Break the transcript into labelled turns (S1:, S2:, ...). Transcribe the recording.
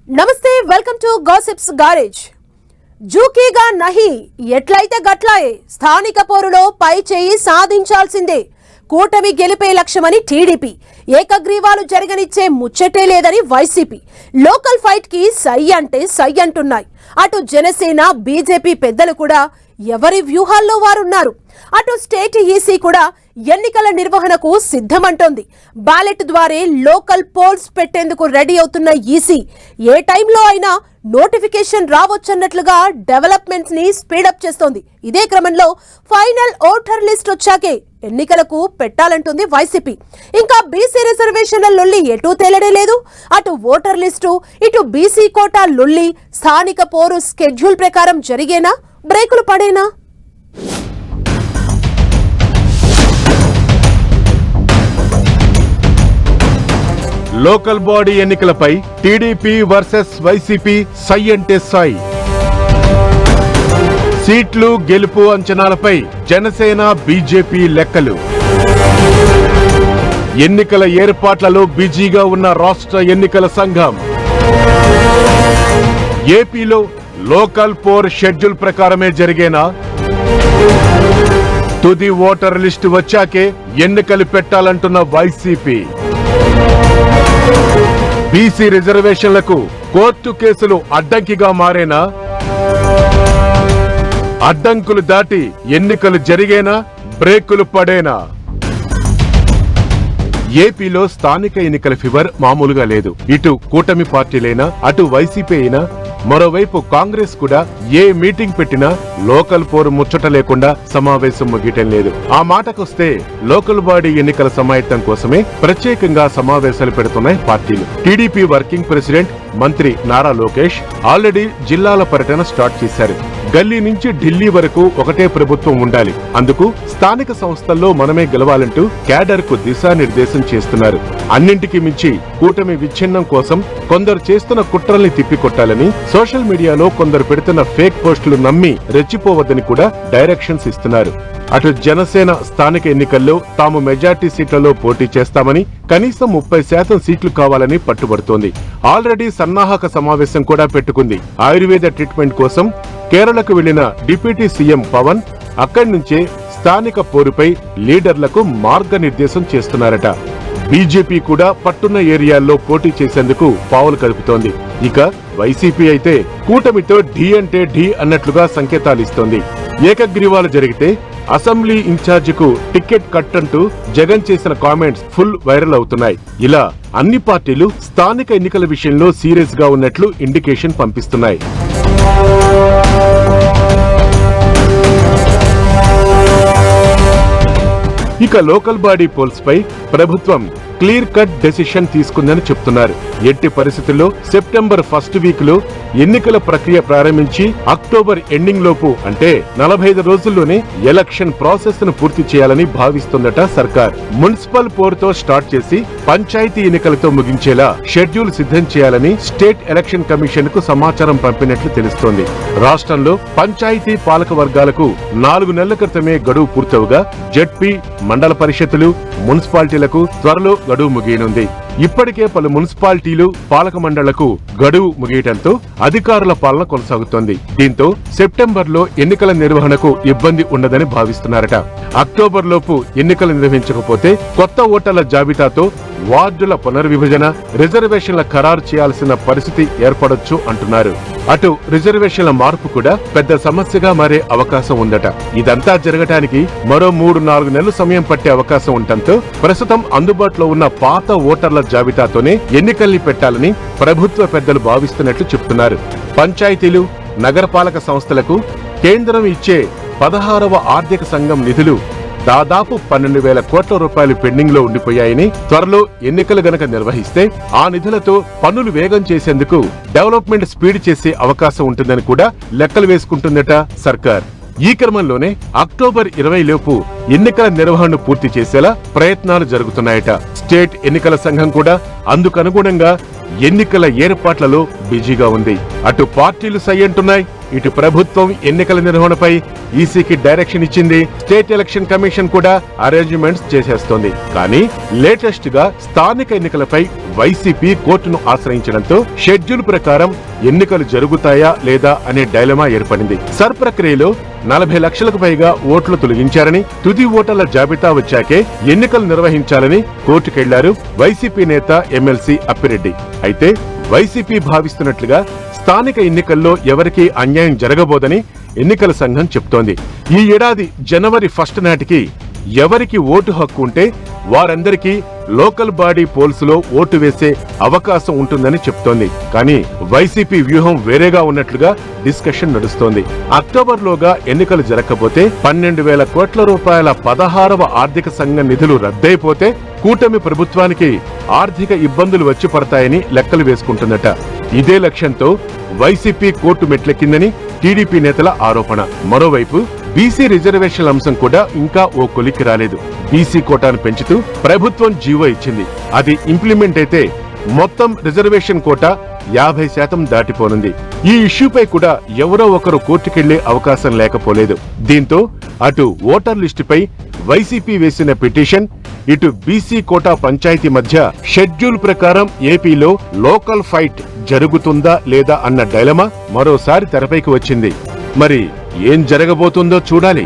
S1: నమస్తే, welcome to gossips garage. జూకీగా నహి ఎట్లయితే గట్లాయే, స్థానిక పోరులో పై చేయి సాధించాల్సిందే. కూటమి గెలిపే లక్ష్యమని టీడీపీ, ఏకగ్రీవాలు జరగనిచ్చే ముచ్చటే లేదని వైసీపీ లోకల్ ఫైట్ కి సై అంటే సై అంటున్నాయి. అటు జనసేన బీజేపీ పెద్దలు కూడా ఎవరి వ్యూహాల్లో వారున్నారు. అటు స్టేట్ ఈసీ కూడా ఎన్నికల నిర్వహణకు సిద్ధమంటోంది. బ్యాలెట్ ద్వారా లోకల్ పోల్స్ పెట్టేందుకు రెడీ అవుతున్న ఈసీ ఏ టైంలో అయినా నోటిఫికేషన్ రావచ్చన్నట్లుగా డెవలప్మెంట్స్ ని స్పీడప్ చేస్తోంది. ఇదే క్రమంలో ఫైనల్ ఓటర్ లిస్ట్ వచ్చాకే ఎన్నికలకు పెట్టాలంటుంది వైసీపీ. ఇంకా బీసీ రిజర్వేషన్ల లొల్లి ఎటూ తేలడే లేదు. అటు ఓటర్ లిస్టు, ఇటు బీసీ కోటా లొల్లి స్థానిక పోరు స్కెడ్యూల్ ప్రకారం జరిగేనా, బ్రేకులు పడేనా?
S2: లోకల్ బాడీ ఎన్నికలపై టీడీపీ వర్సెస్ వైసీపీ సై అంటే సై. సీట్లు గెలుపు అంచనాలపై జనసేన బీజేపీ లెక్కలు. ఎన్నికల ఏర్పాట్లలో బిజీగా ఉన్న రాష్ట్ర ఎన్నికల సంఘం. ఏపీలో లోకల్ పోర్ షెడ్యూల్ ప్రకారమే జరిగేనా? తుది ఓటర్ లిస్టు వచ్చాకే ఎన్నికలు పెట్టాలంటున్న వైసీపీ. బీసీ రిజర్వేషన్లకు కోర్టు కేసులు అడ్డంకిగా మారేనా? అడ్డంకులు దాటి ఎన్నికలు జరిగేనా, బ్రేకులు పడేనా? ఏపీలో స్థానిక ఎన్నికల ఫీవర్ మామూలుగా లేదు. ఇటు కూటమి పార్టీలైనా, అటు వైసీపీ అయినా, మరోవైపు కాంగ్రెస్ కూడా ఏ మీటింగ్ పెట్టినా లోకల్ పోరు ముచ్చట లేకుండా సమావేశం ముగియటం లేదు. ఆ మాటకొస్తే లోకల్ బాడీ ఎన్నికల సమాయత్తం కోసమే ప్రత్యేకంగా సమావేశాలు పెడుతున్నాయి పార్టీలు. టీడీపీ వర్కింగ్ ప్రెసిడెంట్ మంత్రి నారా లోకేష్ ఆల్రెడీ జిల్లాల పర్యటన స్టార్ట్ చేశారు. గల్లీ నుంచి ఢిల్లీ వరకు ఒకటే ప్రభుత్వం ఉండాలి, అందుకు స్థానిక సంస్థల్లో మనమే గెలవాలంటూ క్యాడర్ కు దిశానిర్దేశం చేస్తున్నారు. అన్నింటికి మించి కూటమి విచ్ఛిన్నం కోసం కొందరు చేస్తున్న కుట్రల్ని తిప్పికొట్టాలని సోషల్ మీడియాలో కొందరు పెడుతున్న ఫేక్ పోస్టులు నమ్మి రెచ్చిపోవద్దని కూడా డైరెక్షన్స్ ఇస్తున్నారు. అటు జనసేన స్థానిక ఎన్నికల్లో తాము మెజార్టీ సీట్లలో పోటీ చేస్తామని, కనీసం 30% సీట్లు కావాలని పట్టుబడుతోంది. ఆల్రెడీ సన్నాహక సమావేశం కూడా పెట్టుకుంది. ఆయుర్వేద ట్రీట్మెంట్ కోసం కేరళకు వెళ్లిన డిప్యూటీ సీఎం పవన్ అక్కడి నుంచే స్థానిక పోరుపై లీడర్లకు మార్గనిర్దేశం చేస్తున్నారట. బీజేపీ కూడా పట్టున్న ఏరియాల్లో పోటీ చేసేందుకు పావులు కలుపుతోంది. ఇక వైసీపీ అయితే కూటమితో ఢీ అంటే ఢీ అన్నట్లుగా సంకేతాలిస్తోంది. ఏకగ్రీవాలు జరిగితే అసెంబ్లీ ఇన్ఛార్జికు టికెట్ కట్ అంటూ జగన్ చేసిన కామెంట్స్ ఫుల్ వైరల్ అవుతున్నాయి. ఇలా అన్ని పార్టీలు స్థానిక ఎన్నికల విషయంలో సీరియస్ గా ఉన్నట్లు ఇండికేషన్ పంపిస్తున్నాయి. ఇక లోకల్ బాడీ పోల్స్ పై ప్రభుత్వం క్లియర్ కట్ డెసిషన్ తీసుకుందని చెప్తున్నారు. ఎట్టి పరిస్థితుల్లో సెప్టెంబర్ ఫస్ట్ వీక్ లో ఎన్నికల ప్రక్రియ ప్రారంభించి అక్టోబర్ ఎండింగ్ లోపు, అంటే 45 రోజుల్లోనే ఎలక్షన్ ప్రాసెస్ ను పూర్తి చేయాలని భావిస్తుందట సర్కార్. మున్సిపల్ పోరుతో స్టార్ట్ చేసి పంచాయతీ ఎన్నికలతో ముగించేలా షెడ్యూల్ సిద్ధం చేయాలని స్టేట్ ఎలక్షన్ కమిషన్ కు సమాచారం పంపినట్లు తెలుస్తోంది. రాష్ట్రంలో పంచాయతీ పాలక వర్గాలకు 4 నెలల క్రితమే గడువు పూర్తవుగా జెడ్పీ, మండల పరిషత్తులు, మున్సిపాలిటీలకు త్వరలో గడువు ముగియనుంది. ఇప్పటికే పలు మున్సిపాలిటీలు, పాలక మండళ్లకు గడువు ముగియటంతో అధికారుల పాలన కొనసాగుతోంది. దీంతో సెప్టెంబర్ లో ఎన్నికల నిర్వహణకు ఇబ్బంది ఉండదని భావిస్తున్నారట. అక్టోబర్ లోపు ఎన్నికలు నిర్వహించకపోతే కొత్త ఓటర్ల జాబితాతో వార్డుల పునర్విభజన, రిజర్వేషన్ల ఖరారు చేయాల్సిన పరిస్థితి ఏర్పడొచ్చు అంటున్నారు. అటు రిజర్వేషన్ల మార్పు కూడా పెద్ద సమస్యగా మారే అవకాశం ఉందట. ఇదంతా జరగటానికి మరో 3-4 నెలలు సమయం పట్టే అవకాశం ఉండటంతో ప్రస్తుతం అందుబాటులో ఉన్న పాత ఓటర్ల జాబితాతోనే ఎన్నికల్ని పెట్టాలని ప్రభుత్వ పెద్దలు భావిస్తున్నట్లు చెప్తున్నారు. పంచాయతీలు, నగరపాలక సంస్థలకు కేంద్రం ఇచ్చే 16వ ఆర్థిక సంఘం నిధులు దాదాపు 12,000 కోట్ల రూపాయలు పెండింగ్ లో ఉండిపోయాయని, త్వరలో ఎన్నికలు గనక నిర్వహిస్తే ఆ నిధులతో పనులు వేగం చేసేందుకు డెవలప్మెంట్ స్పీడ్ చేసే అవకాశం ఉంటుందని కూడా లెక్కలు వేసుకుంటుందట సర్కార్. ఈ క్రమంలోనే అక్టోబర్ 20 లోపు ఎన్నికల నిర్వహణను పూర్తి చేసేలా ప్రయత్నాలు జరుగుతున్నాయట. స్టేట్ ఎన్నికల సంఘం కూడా అందుకనుగుణంగా ఎన్నికల ఏర్పాట్లలో బిజీగా ఉంది. అటు పార్టీలు సై అంటున్నాయి, ఇటు ప్రభుత్వం ఎన్నికల నిర్వహణపై ఈసీకి డైరెక్షన్ ఇచ్చింది. స్టేట్ ఎలక్షన్ కమిషన్ కూడా అరేంజ్మెంట్స్ చేసేస్తోంది. కానీ లేటెస్ట్ గా స్థానిక ఎన్నికలపై వైసీపీ కోర్టును ఆశ్రయించడంతో షెడ్యూల్ ప్రకారం ఎన్నికలు జరుగుతాయా లేదా అనే డైలమా ఏర్పడింది. సర్ ప్రక్రియలో 40 లక్షలకు పైగా ఓట్లు తొలగించారని, తుది ఓటర్ల జాబితా వచ్చాకే ఎన్నికలు నిర్వహించాలని కోర్టుకెళ్లారు వైసీపీ నేత ఎమ్మెల్సీ అప్పిరెడ్డి. అయితే వైసీపీ భావిస్తున్నట్లుగా స్థానిక ఎన్నికల్లో ఎవరికీ అన్యాయం జరగబోదని ఎన్నికల సంఘం చెప్తోంది. ఈ ఏడాది జనవరి 1 నాటికి ఎవరికి ఓటు హక్కు ఉంటే వారందరికీ లోకల్ బాడీ పోల్స్ లో ఓటు వేసే అవకాశం ఉంటుందని చెప్తోంది. కానీ వైసీపీ వ్యూహం వేరేగా ఉన్నట్లుగా డిస్కషన్ నడుస్తోంది. అక్టోబర్లోగా ఎన్నికలు జరగకపోతే 12,000 కోట్ల రూపాయల 16వ ఆర్థిక సంఘం నిధులు రద్దయిపోతే కూటమి ప్రభుత్వానికి ఆర్థిక ఇబ్బందులు వచ్చి పడతాయని లెక్కలు వేసుకుంటుందట. ఇదే లక్ష్యంతో వైసీపీ కోర్టు మెట్లెక్కిందని టీడీపీ నేతల ఆరోపణ. మరోవైపు బీసీ రిజర్వేషన్ల అంశం కూడా ఇంకా ఓ కొలిక్కి రాలేదు. బీసీ కోటాను పెంచుతూ ప్రభుత్వం జీవో ఇచ్చింది. అది ఇంప్లిమెంట్ అయితే మొత్తం రిజర్వేషన్ కోటా 50% దాటిపోనుంది. ఈ ఇష్యూపై కూడా ఎవరో ఒకరు కోర్టుకెళ్లే అవకాశం లేకపోలేదు. దీంతో అటు ఓటర్ లిస్టుపై వైసీపీ వేసిన పిటిషన్, ఇటు బీసీ కోటా పంచాయతీ మధ్య షెడ్యూల్ ప్రకారం ఏపీలో లోకల్ ఫైట్ జరుగుతుందా లేదా అన్న డైలమా మరోసారి తెరపైకి వచ్చింది. మరి ఏం జరగబోతుందో చూడాలి.